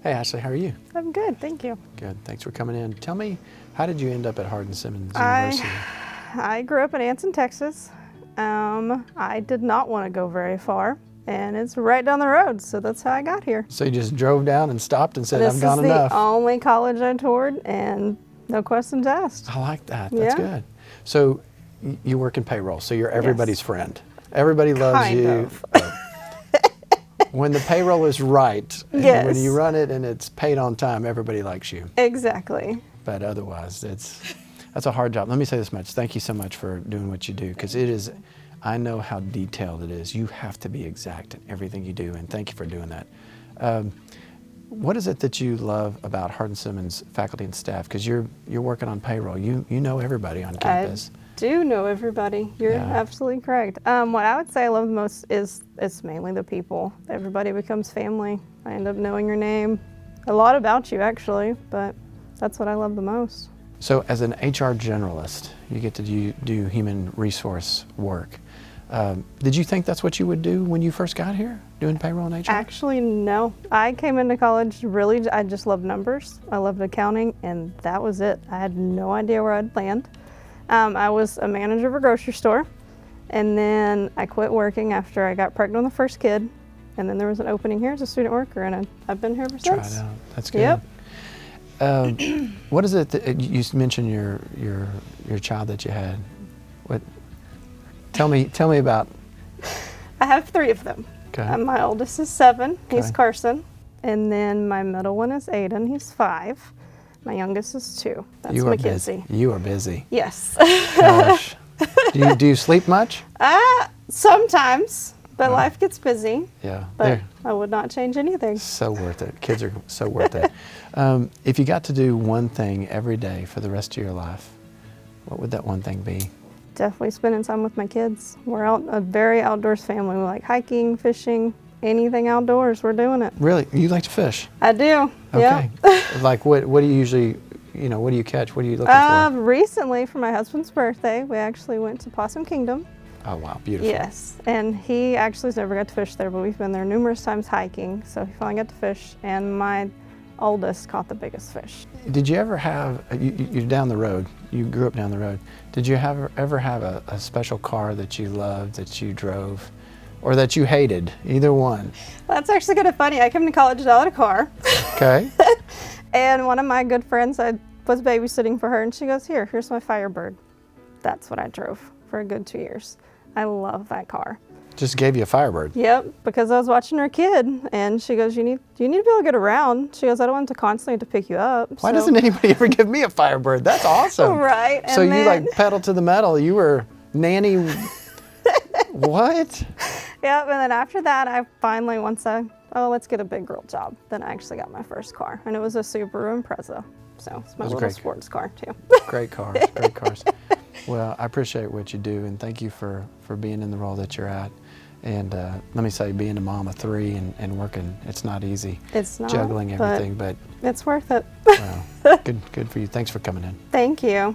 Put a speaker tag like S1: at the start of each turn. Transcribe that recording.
S1: Hey, Ashley, how are you?
S2: I'm good, thank you.
S1: Good, thanks for coming in. Tell me, how did you end up at Hardin-Simmons University?
S2: I grew up in Anson, Texas. I did not want to go very far, and it's right down the road, so that's how I got here.
S1: So you just drove down and stopped and said,
S2: This
S1: I've gone
S2: is
S1: enough.
S2: the only college I toured, and no questions asked.
S1: I like that, that's
S2: Yeah.
S1: good. So you work in payroll, so you're everybody's
S2: Yes.
S1: friend. Everybody loves
S2: Kind
S1: you.
S2: of.
S1: When the payroll is right, and
S2: Yes.
S1: when you run it and it's paid on time, everybody likes you.
S2: Exactly.
S1: But otherwise, that's a hard job. Let me say this much. Thank you so much for doing what you do, because it is, I know how detailed it is. You have to be exact in everything you do, and thank you for doing that. What is it that you love about Hardin-Simmons faculty and staff? Because you're working on payroll. You know everybody on campus.
S2: I do know everybody. You're
S1: Yeah.
S2: absolutely correct. What I would say I love the most is it's mainly the people. Everybody becomes family. I end up knowing your name, a lot about you actually, but that's what I love the most.
S1: So as an HR generalist, you get to do human resource work. Did you think that's what you would do when you first got here, doing payroll and HR?
S2: Actually, no. I came into college really, I just loved numbers. I loved accounting, and that was it. I had no idea where I'd land. I was a manager of a grocery store, and then I quit working after I got pregnant with the first kid, and then there was an opening here as a student worker, and I've been here ever since.
S1: Try it out. That's good.
S2: Yep.
S1: What is it that you mentioned your child that you had? What? Tell me about.
S2: I have 3 of them.
S1: Okay.
S2: My oldest is 7. He's
S1: Okay.
S2: Carson, and then my middle one is Aiden. He's 5. My youngest is 2. That's
S1: You are
S2: Mackenzie.
S1: busy. You are busy.
S2: Yes.
S1: Gosh. do you sleep much?
S2: Sometimes, but
S1: Wow.
S2: life gets busy.
S1: Yeah.
S2: But
S1: They're
S2: I would not change anything.
S1: so worth it. Kids are so worth it. If you got to do one thing every day for the rest of your life, what would that one thing be?
S2: Definitely spending time with my kids. We're a very outdoors family. We like hiking, fishing, anything outdoors. We're doing it.
S1: Really? You like to fish?
S2: I do.
S1: Okay. Like what do you usually, what do you catch? What are you looking for?
S2: Recently, for my husband's birthday, we actually went to Possum Kingdom.
S1: Oh, wow. Beautiful.
S2: Yes, and he actually has never got to fish there, but we've been there numerous times hiking, so he finally got to fish, and my oldest caught the biggest fish.
S1: Did you ever have, you're down the road, you grew up down the road, did you ever have a special car that you loved, that you drove, or that you hated? Either one.
S2: That's actually kind of funny. I came to college without a car.
S1: Okay.
S2: And one of my good friends, I was babysitting for her, and she goes, here's my Firebird. That's what I drove for a good 2 years. I love that car.
S1: Just gave you a Firebird.
S2: Yep, because I was watching her kid, and she goes, you need to be able to get around. She goes, I don't want to constantly have to pick you up.
S1: Why
S2: So-
S1: doesn't anybody ever give me a Firebird? That's awesome.
S2: Right.
S1: So
S2: and
S1: you
S2: then,
S1: like pedal to the metal. You were nanny. What?
S2: Yep, and then after that, I finally, let's get a big girl job. Then I actually got my first car, and it was a Subaru Impreza. So it's my
S1: Those are
S2: little
S1: great.
S2: sports car too.
S1: Great cars, great cars. Well, I appreciate what you do, and thank you for being in the role that you're at. And let me say, being a mom of 3 and working, it's not easy.
S2: It's not,
S1: juggling everything, but
S2: it's worth it.
S1: wow, good for you. Thanks for coming in.
S2: Thank you.